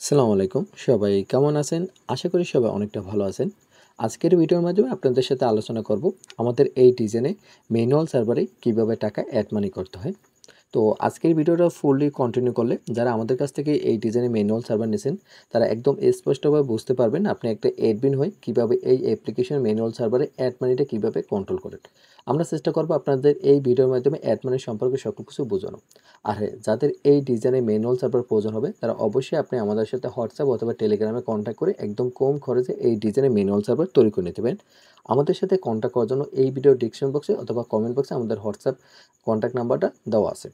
আসসালামু আলাইকুম সবাই কেমন আছেন? আশা করি সবাই অনেকটা ভালো আছেন। আজকের ভিডিওর মাধ্যমে আপনাদের সাথে আলোচনা করব আমাদের এই ডিজাইনে ম্যানুয়াল সার্ভারে কিভাবে টাকা অ্যাড মানি করতে হয়। তো আজকের ভিডিওটা ফুললি কন্টিনিউ করলে যারা আমাদের কাছ থেকে এই ডিজাইনে ম্যানুয়াল সার্ভার নিয়েছেন তারা একদম স্পষ্টভাবে বুঝতে পারবেন আপনি একটা অ্যাডমিন হয়ে কিভাবে এই অ্যাপ্লিকেশন ম্যানুয়াল সার্ভারে অ্যাড মানিটা কিভাবে কন্ট্রোল করেন। আমরা চেষ্টা করব আপনাদের এই ভিডিওর মাধ্যমে অ্যাড মানি সম্পর্কে সকল কিছু বোঝানো। আর হ্যাঁ, যাদের এই ডিজাইনে ম্যানুয়াল সার্ভার প্রয়োজন হবে তারা অবশ্যই আপনি আমাদের সাথে হোয়াটসঅ্যাপ অথবা টেলিগ্রামে কন্ট্যাক্ট করে একদম কম খরচে এই ডিজাইনে ম্যানুয়াল সার্ভার তৈরি করে নিতে পারেন। আমাদের সাথে কন্ট্যাক্ট করার জন্য এই ভিডিও ডিসক্রিপশন বক্সে অথবা কমেন্ট বক্সে আমাদের হোয়াটসঅ্যাপ কন্ট্যাক্ট নাম্বারটা দেওয়া আছে।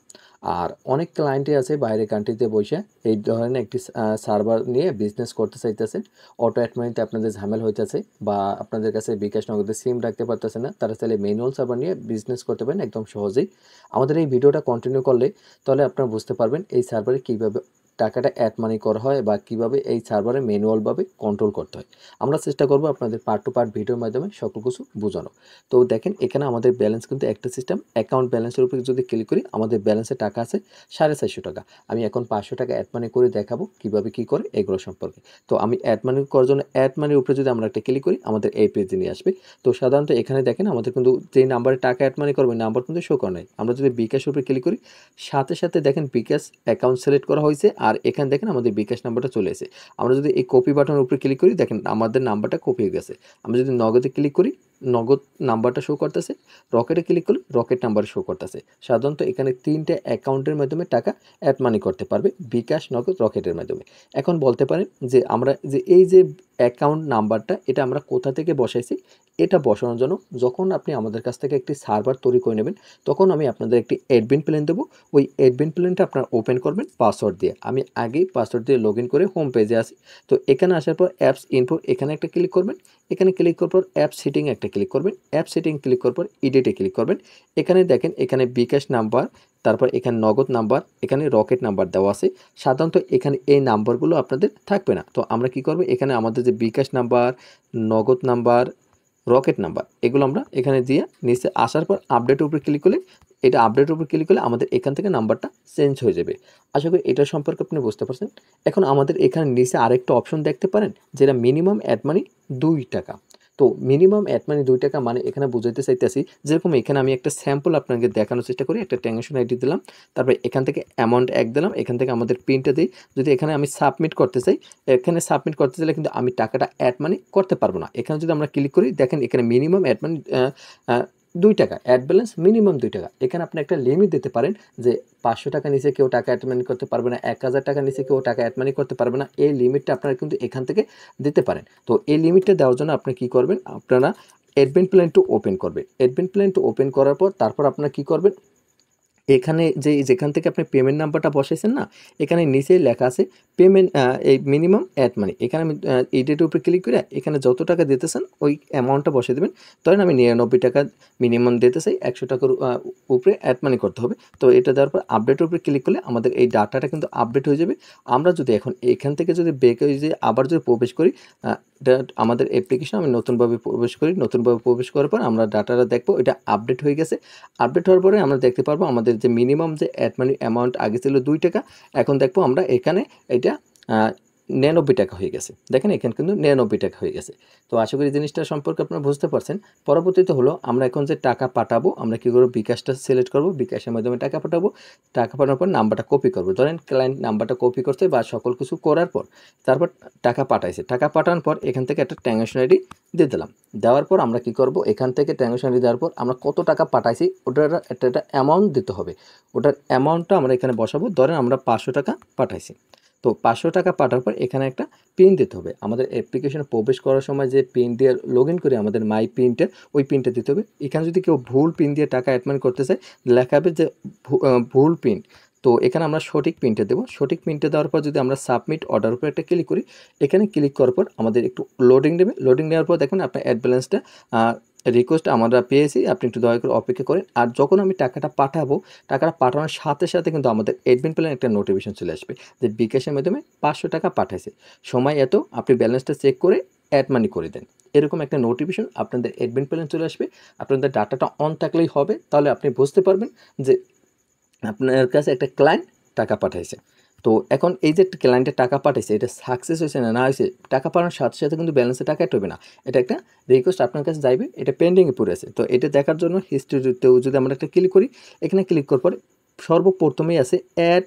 আর অনেক ক্লায়েন্টই আছে বাইরের কান্ট্রিতে বসে এই ধরনের একটি সার্ভার নিয়ে বিজনেস করতে চাইতেছেন। অটো অ্যাড মানিতে আপনাদের ঝামেলা হইতেছে বা আপনাদের কাছে বিকাশ নগদের সিম রাখতে পারতেছে না, তারা চাইলে ম্যানুয়াল সার্ভার নিয়ে বিজনেস করতে পারেন একদম সহজেই। আমাদের এই ভিডিওটা কন্টিনিউ করলে তাহলে আপনারা বুঝতে পারবেন এই সার্ভারে কীভাবে টাকাটা অ্যাড মানি করা হয় বা কীভাবে এই সার্ভারে ম্যানুয়ালভাবে কন্ট্রোল করতে হয়। আমরা চেষ্টা করব আপনাদের পার্ট টু পার্ট ভিডিওর মাধ্যমে সকল কিছু বোঝানো। তো দেখেন এখানে আমাদের ব্যালেন্স কিন্তু একটা সিস্টেম অ্যাকাউন্ট ব্যালেন্সের উপরে যদি ক্লিক করি আমাদের ব্যালেন্সে টাকা আছে 450 টাকা। আমি এখন 500 টাকা অ্যাড মানি করে দেখাবো কীভাবে কী করে এগুলো সম্পর্কে। তো আমি অ্যাড মানি করার জন্য অ্যাড মানির উপরে যদি আমরা একটা ক্লিক করি আমাদের এই পেজে নিয়ে আসবে। তো সাধারণত এখানে দেখেন আমাদের কিন্তু যেই নাম্বারে টাকা অ্যাড মানি করবে নাম্বার কিন্তু শো করে নাই। আমরা যদি বিকাশের উপরে ক্লিক করি সাথে সাথে দেখেন বিকাশ অ্যাকাউন্ট সিলেক্ট করা হয়েছে আর এখানে দেখেন আমাদের বিকাশ নাম্বারটা চলে এসেছে। আমরা যদি এই কপি বাটনের উপরে ক্লিক করি দেখেন আমাদের নাম্বারটা কপি হয়ে গেছে। আমরা যদি নগদে ক্লিক করি নগদ নাম্বারটা শো করতেছে, রকেটে ক্লিক করলে রকেট নাম্বার শো করতেছে। সাধারণত এখানে 3টে অ্যাকাউন্টের মাধ্যমে টাকা অ্যাড মানি করতে পারবে, বিকাশ, নগদ, রকেটের মাধ্যমে। এখন বলতে পারেন যে আমরা যে এই যে অ্যাকাউন্ট নাম্বারটা এটা আমরা কোথা থেকে বসাইছি, এটা বসানোর জন্য যখন আপনি আমাদের কাছ থেকে একটি সার্ভার তৈরি করে নেবেন তখন আমি আপনাদের একটি অ্যাডমিন প্ল্যান দেবো। ওই অ্যাডমিন প্ল্যানটা আপনারা ওপেন করবেন পাসওয়ার্ড দিয়ে। আমি আগেই পাসওয়ার্ড দিয়ে লগ ইন করে হোম পেজে আসি। তো এখানে আসার পর অ্যাপস ইনফো এখানে একটা ক্লিক করবেন। এখানে ক্লিক করার পর অ্যাপ সেটিং একটা ক্লিক করবেন। অ্যাপ সেটিং ক্লিক করার পর এডিটে ক্লিক করবেন। এখানে দেখেন এখানে বিকাশ নাম্বার, তারপর এখানে নগদ নাম্বার, এখানে রকেট নাম্বার দেওয়া আছে। সাধারণত এখানে এই নাম্বারগুলো আপনাদের থাকবে না। তো আমরা কি করব এখানে আমাদের যে বিকাশ নাম্বার, নগদ নাম্বার, রকেট নাম্বার এগুলো আমরা এখানে দিয়ে নিচে আসার পর আপডেটের উপরে ক্লিক করলে এটা আপডেটের উপর ক্লিক করলে আমাদের এখান থেকে নাম্বারটা চেঞ্জ হয়ে যাবে। আশা করি এটা সম্পর্কে আপনি বুঝতে পারছেন। এখন আমাদের এখানে নিচে আরেকটা অপশন দেখতে পারেন যেটা মিনিমাম অ্যাড মানি 2 টাকা। তো মিনিমাম অ্যাড মানি 2 টাকা মানে এখানে বুঝাইতে চাইতেছি যেরকম এখানে আমি একটা স্যাম্পল আপনাকে দেখানোর চেষ্টা করি। একটা ট্রানজাকশন আইডি দিলাম, তারপরে এখান থেকে অ্যামাউন্ট 1 দিলাম, এখান থেকে আমাদের পিনটা দিই। যদি এখানে আমি সাবমিট করতে চাই, এখানে সাবমিট করতে চাইলে কিন্তু আমি টাকাটা অ্যাড মানি করতে পারবো না। এখানে যদি আমরা ক্লিক করি দেখেন এখানে মিনিমাম অ্যাড মানি 2 টাকা, অ্যাড ব্যালেন্স মিনিমাম 2 টাকা। এখানে আপনি একটা লিমিট দিতে পারেন যে 500 টাকা নিচে কেউ টাকা অ্যাড মানি করতে পারবে না, 1000 টাকা নিচে কেউ টাকা অ্যাড মানি করতে পারবে না। এই লিমিটটা আপনারা কিন্তু এখান থেকে দিতে পারেন। তো এই লিমিটটা দেওয়ার জন্য আপনি কি করবেন, আপনারা অ্যাডমিন প্ল্যান টু ওপেন করবেন। অ্যাডমিন প্ল্যান টু ওপেন করার পর তারপর আপনারা কি করবেন, এখানে যেখান থেকে আপনি পেমেন্ট নাম্বারটা বসাইছেন না, এখানে নিচেই লেখা আছে পেমেন্ট এই মিনিমাম অ্যাড মানি। এখানে আমি এই ডেটের উপরে ক্লিক করে এখানে যত টাকা দিতেছেন ওই অ্যামাউন্টটা বসিয়ে দেবেন। ধরেন আমি 99 টাকা মিনিমাম দিতে চাই, 100 টাকার উপরে অ্যাড মানি করতে হবে। তো এটা দেওয়ার পর আপডেটের উপরে ক্লিক করলে আমাদের এই ডাটাটা কিন্তু আপডেট হয়ে যাবে। আমরা যদি এখন এখান থেকে যদি ব্যাক হয়ে যে আবার যদি প্রবেশ করি, এটা আমাদের অ্যাপ্লিকেশন আমি নতুনভাবে প্রবেশ করি। নতুনভাবে প্রবেশ করার পর আমরা ডাটাটা দেখবো এটা আপডেট হয়ে গেছে। আপডেট হওয়ার পরে আমরা দেখতে পারবো আমাদের যে মিনিমাম যে অ্যাড মানি অ্যামাউন্ট আগে ছিল 2 টাকা, এখন দেখবো আমরা এখানে এটা 99 টাকা হয়ে গেছে। দেখেন এখানে কিন্তু 99 টাকা হয়ে গেছে। তো আশা করি জিনিসটা সম্পর্কে আপনারা বুঝতে পারছেন। পরবর্তীতে হলো আমরা এখন যে টাকা পাঠাবো আমরা কী করবো, বিকাশটা সিলেক্ট করবো, বিকাশের মাধ্যমে টাকা পাঠাবো। টাকা পাঠানোর পর নাম্বারটা কপি করবো। ধরেন ক্লায়েন্ট নাম্বারটা কপি করছে বা সকল কিছু করার পর তারপর টাকা পাঠাইছে। টাকা পাঠানোর পর এখান থেকে একটা ট্রানজাকশন আইডি দিয়ে দিলাম। দেওয়ার পর আমরা কি করব, এখান থেকে ট্রানজাকশন আইডি দেওয়ার পর আমরা কত টাকা পাঠাইছি ওটার একটা অ্যামাউন্ট দিতে হবে। ওটার অ্যামাউন্টটা আমরা এখানে বসাবো। ধরেন আমরা 500 টাকা পাঠাইছি। তো 500 টাকা পাঠার পর এখানে একটা পিন দিতে হবে। আমাদের অ্যাপ্লিকেশনে প্রবেশ করার সময় যে পিন দিয়ে লগ ইন করি আমাদের মাই পিনটা, ওই পিনটা দিতে হবে। এখানে যদি কেউ ভুল পিন দিয়ে টাকা অ্যাড মানি করতে চায় লেখা হবে যে ভুল পিন। তো এখানে আমরা সঠিক পিনটা দেবো। সঠিক পিনটা দেওয়ার পর যদি আমরা সাবমিট অর্ডার উপর একটা ক্লিক করি, এখানে ক্লিক করার পর আমাদের একটু লোডিং দেবে। লোডিং দেওয়ার পর দেখুন আপনার অ্যাড ব্যালেন্সটা রিকোয়েস্ট আমরা পেয়েছি, আপনি একটু দয়া করে অপেক্ষা করেন। আর যখন আমি টাকাটা পাঠাবো, টাকাটা পাঠানোর সাথে সাথে কিন্তু আমাদের অ্যাডমিন প্ল্যান একটা নোটিফিকেশন চলে আসবে যে বিকাশের মাধ্যমে 500 টাকা পাঠাইছে, সময় এত, আপনি ব্যালেন্সটা চেক করে অ্যাড মানি করে দেন। এরকম একটা নোটিফিকেশন আপনাদের অ্যাডমিন প্ল্যান চলে আসবে। আপনাদের ডাটাটা অন থাকলেই হবে, তাহলে আপনি বুঝতে পারবেন যে আপনার কাছে একটা ক্লায়েন্ট টাকা পাঠাইছে। তো এখন এই যে ক্লায়েন্টের টাকা পাঠাইছে এটা সাকসেস হয়েছে না হয়েছে, টাকা পাঠানোর সাথে সাথে কিন্তু ব্যালেন্সে টাকা অ্যাড হবে না, এটা একটা রিকোয়েস্ট আপনার কাছে যাইবে, এটা পেন্ডিংয়ে পড়ে আছে। তো এটা দেখার জন্য হিস্ট্রিতেও যদি আমরা একটা ক্লিক করি, এখানে ক্লিক করার পরে সর্বপ্রথমেই আছে অ্যাড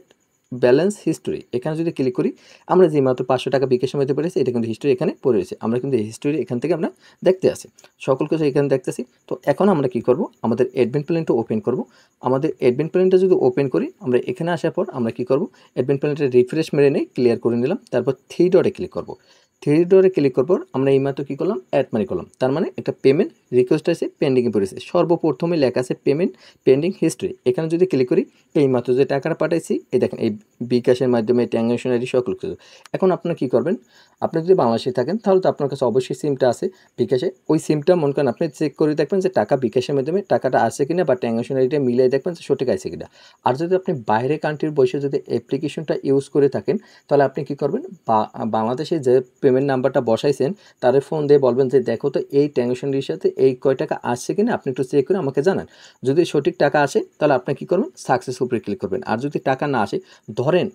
ব্যালেন্স হিস্টোরি, এখানে যদি ক্লিক করি আমরা যে মাত্র 500 টাকা বিকাশের মধ্যে পড়েছে এটা কিন্তু হিস্টোরি এখানে পড়ে রয়েছে, আমরা কিন্তু এই হিস্টোরি এখান থেকে আমরা দেখতে আসি, সকল কিছু এখানে দেখতেছি। তো এখন আমরা কি করব, আমাদের অ্যাডমিন প্ল্যানটা ওপেন করব। আমাদের অ্যাডমিন প্ল্যানটা যদি ওপেন করি, আমরা এখানে আসার পর আমরা কি করব, অ্যাডমিন প্ল্যানটা রিফ্রেশ মেরে নেই, ক্লিয়ার করে নিলাম, তারপর থ্রি ডটে ক্লিক করব। থ্রি ডটে ক্লিক করার পর আমরা এইমাত্র কী করলাম, অ্যাড মানি করলাম, তার মানে একটা পেমেন্ট রিকোয়েস্ট আছে পেন্ডিংয়ে পড়েছে, সর্বপ্রথমে লেখা আছে পেমেন্ট পেন্ডিং হিস্ট্রি, এখানে যদি ক্লিক করি এইমাত্র যে টাকাটা পাঠাইছি এই দেখেন এই বিকাশের মাধ্যমে ট্রানজাকশন আইডি সকল কিছু। এখন আপনারা কী করবেন, আপনি যদি বাংলাদেশে থাকেন তাহলে তো আপনার কাছে অবশ্যই সিমটা আছে বিকাশে, ওই সিমটা মনে করেন আপনি চেক করে দেখবেন যে টাকা বিকাশের মাধ্যমে টাকাটা আসে কিনা বা ট্রানজাকশন আইডিটা মিলিয়ে দেখবেন যে সঠিক আছে কিনা। আর যদি আপনি বাইরে কান্ট্রির বসে যদি অ্যাপ্লিকেশনটা ইউজ করে থাকেন তাহলে আপনি কী করবেন, বাংলাদেশে যে পেমেন্ট নাম্বারটা বসাইছেন তাদের ফোন দিয়ে বলবেন যে দেখো তো এই ট্রানজাকশন আইডির সাথে এই কয় টাকা আসছে কিনা আপনি একটু চেক করে আমাকে জানান। যদি সঠিক টাকা আসে তাহলে আপনি কী করবেন, সাকসেস উপরে ক্লিক করবেন। আর যদি টাকা না আসে, ধরেন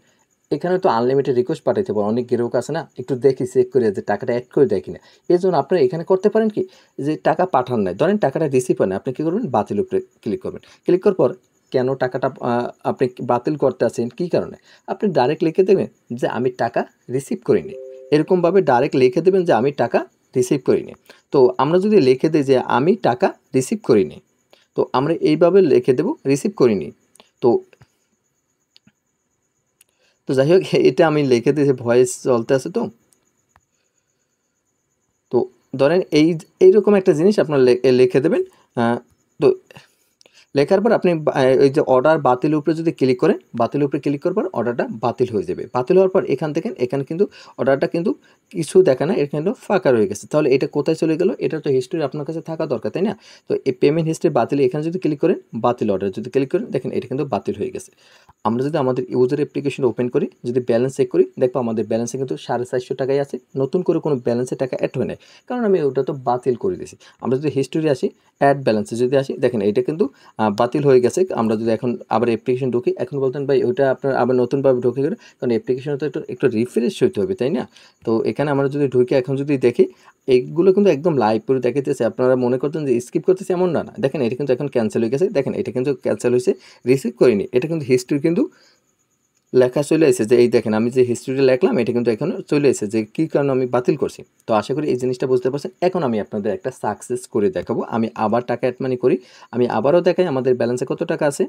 এখানে তো আনলিমিটেড রিকোয়েস্ট পাঠাইতে পারেন, অনেক গ্রাহক আছে না, একটু দেখি চেক করে যে টাকাটা অ্যাড করে দেয় কিনা, এই জন্য আপনারা এখানে করতে পারেন কি, যে টাকা পাঠান নাই, ধরেন টাকাটা রিসিভ হয় না, আপনি কী করবেন, বাতিল উপরে ক্লিক করবেন। ক্লিক করার পর কেন টাকাটা আপনি বাতিল করতে আছেন, কী কারণে, আপনি ডাইরেক্ট লিখে দেবেন যে আমি টাকা রিসিভ করিনি, এরকমভাবে ডাইরেক্ট লিখে দেবেন যে আমি টাকা রিসিভ করিনি। তো আমরা যদি লিখে দিই যে আমি টাকা রিসিভ করিনি, তো আমরা এইভাবে লিখে দেব রিসিভ করিনি। তো তো যাই হোক এটা আমি লিখে দিয়েছি, ভয়েস চলতে আছে। তো তো ধরেন এইরকম একটা জিনিস আপনার লিখে দেবেন। তো লেখার পর আপনি এই যে অর্ডার বাতিল উপরে যদি ক্লিক করেন, বাতিল উপরে ক্লিক করার পর অর্ডারটা বাতিল হয়ে যাবে। বাতিল হওয়ার পর এখান থেকে এখানে কিন্তু অর্ডারটা কিন্তু কিছু দেখে না, এখানে কিন্তু ফাঁকা রয়ে গেছে। তাহলে এটা কোথায় চলে গেল, এটা তো হিস্ট্রি আপনার কাছে থাকা দরকার, তাই না? তো এই পেমেন্ট হিস্ট্রি বাতিল, এখানে যদি ক্লিক করেন বাতিল অর্ডার যদি ক্লিক করেন, দেখেন এটা কিন্তু বাতিল হয়ে গেছে। আমরা যদি আমাদের ইউজার অ্যাপ্লিকেশন ওপেন করি, যদি ব্যালেন্স চেক করি, দেখবো আমাদের ব্যালেন্সে কিন্তু 450 টাকাই আছে, নতুন করে কোনো ব্যালেন্সে টাকা অ্যাড হয় নাই, কারণ আমি ওটা তো বাতিল করে দিয়েছি। আমরা যদি হিস্ট্রি আসি, অ্যাড ব্যালেন্সে যদি আসি, দেখেন এটা কিন্তু বাতিল হয়ে গেছে। আমরা যদি এখন আবার অ্যাপ্লিকেশন ঢুকি, এখন বলতেন ভাই ওইটা আপনার আবার নতুনভাবে ঢুকে গেলে, কারণ অ্যাপ্লিকেশন তো একটু রিফ্রেশ হইতে হবে, তাই না? তো এখানে আমরা যদি ঢুকে এখন যদি দেখি, এইগুলো কিন্তু একদম লাইভ করে দেখাইতেছে, আপনারা মনে করতেন যে স্কিপ করতেছে, এমন না। দেখেন এটা কিন্তু এখন ক্যান্সেল হয়ে গেছে, দেখেন এটা কিন্তু ক্যান্সেল হয়েছে, রিসিভ করিনি, এটা কিন্তু হিস্ট্রি কিন্তু লেখা চলে এসেছে যে এই দেখেন আমি যে হিস্ট্রিটা লিখলাম এটা কিন্তু এখানে চলে এসেছে যে কী কারণে আমি বাতিল করছি। তো আশা করি এই জিনিসটা বুঝতে পারছেন। এখন আমি আপনাদের একটা সাকসেস করে দেখাবো, আমি আবার টাকা অ্যাড মানি করি, আমি আবারও দেখাই আমাদের ব্যালেন্সে কত টাকা আছে।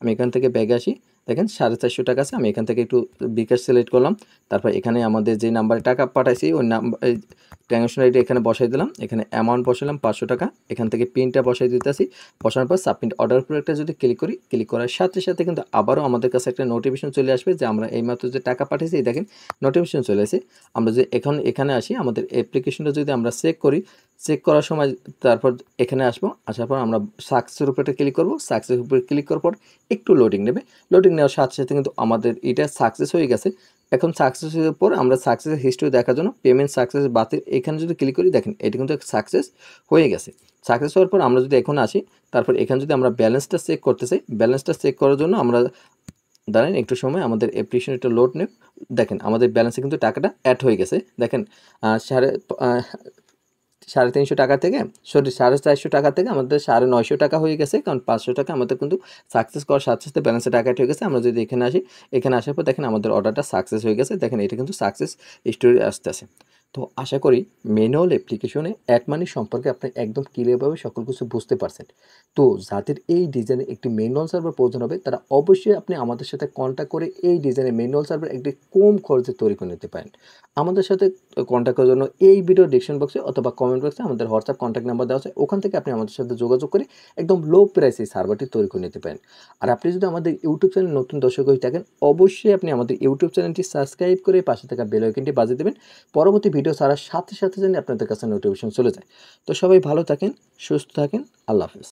আমি এখান থেকে ব্যাগে আসি, দেখেন 450 টাকা আছে, আমি এখান থেকে একটু বিকাশ সিলেক্ট করলাম, তারপর এখানে আমাদের যে নাম্বারে টাকা পাঠাইছি ওই নাম্বার ট্রানজাকশন আইডি এখানে বসাই দিলাম, এখানে অ্যামাউন্ট বসালাম 500 টাকা, এখান থেকে পিনটা বসাই দিতেছি, বসানোর পর সাবমিট অর্ডার উপরে একটা যদি ক্লিক করি, ক্লিক করার সাথে সাথে কিন্তু আবারও আমাদের কাছে একটা নোটিফিকেশন চলে আসবে যে আমরা এইমাত্র যে টাকা পাঠিয়েছি, দেখেন নোটিফিকেশন চলে আসে। আমরা যদি এখন এখানে আসি, আমাদের অ্যাপ্লিকেশনটা যদি আমরা চেক করি, চেক করার সময় তারপর এখানে আসবো, আসার পর আমরা সাকসেসের উপরে ক্লিক করবো, সাকসেস উপরে ক্লিক করার পর একটু লোডিং নেবে, লোডিং নেওয়ার সাথে সাথে কিন্তু আমাদের এটা সাকসেস হয়ে গেছে। এখন সাকসেস হওয়ার পর আমরা সাকসেসের হিস্ট্রি দেখার জন্য পেমেন্ট সাকসেস বাতিল এখানে যদি ক্লিক করি, দেখেন এটা কিন্তু সাকসেস হয়ে গেছে। সাকসেস হওয়ার পর আমরা যদি এখন আসি, তারপর এখানে যদি আমরা ব্যালেন্সটা চেক করতে চাই, ব্যালেন্সটা চেক করার জন্য আমরা দাঁড়ান একটু সময় আমাদের অ্যাপ্লিকেশন একটা লোড নেই, দেখেন আমাদের ব্যালেন্সে কিন্তু টাকাটা অ্যাড হয়ে গেছে। দেখেন 350 টাকা থেকে 450 টাকা থেকে আমাদের 950 টাকা হয়ে গেছে, কারণ 500 টাকা আমাদের কিন্তু সাকসেস করার সাথে সাথে ব্যালেন্সে টাকা অ্যাড হয়ে গেছে। আমরা যদি এখানে আসি, এখানে আসার পর দেখেন আমাদের অর্ডারটা সাকসেস হয়ে গেছে, দেখেন এটা কিন্তু সাকসেস স্টোরি আসতেছে। তো আশা করি ম্যানুয়াল অ্যাপ্লিকেশনে অ্যাড মানি সম্পর্কে আপনি একদম ক্লিয়ারভাবে সকল কিছু বুঝতে পারছেন। তো যাদের এই ডিজাইনে একটি ম্যানুয়াল সার্ভার প্রয়োজন হবে তারা অবশ্যই আপনি আমাদের সাথে কন্ট্যাক্ট করে এই ডিজাইনে ম্যানুয়াল সার্ভার একটি কম খরচে তৈরি করে নিতে পারেন। আমাদের সাথে কন্ট্যাক্ট করার জন্য এই ভিডিও ডিসক্রিপশন বক্সে অথবা কমেন্ট বক্সে আমাদের হোয়াটসঅ্যাপ কন্ট্যাক্ট নাম্বার দেওয়া আছে, ওখান থেকে আপনি আমাদের সাথে যোগাযোগ করে একদম লো প্রাইসে সার্ভারটি তৈরি করে নিতে পারেন। আর আপনি যদি আমাদের ইউটিউব চ্যানেল নতুন দর্শক হয়ে থাকেন, অবশ্যই আপনি আমাদের ইউটিউব চ্যানেলটি সাবস্ক্রাইব করে পাশে থাকা বেল আইকনটি বাজিয়ে দেবেন, পরবর্তী ভিডিও ছাড়ার সাথে সাথে যেন আপনাদের কাছে নোটিফিকেশন চলে যায়। তো সবাই ভালো থাকেন, সুস্থ থাকেন, আল্লাহ হাফেজ।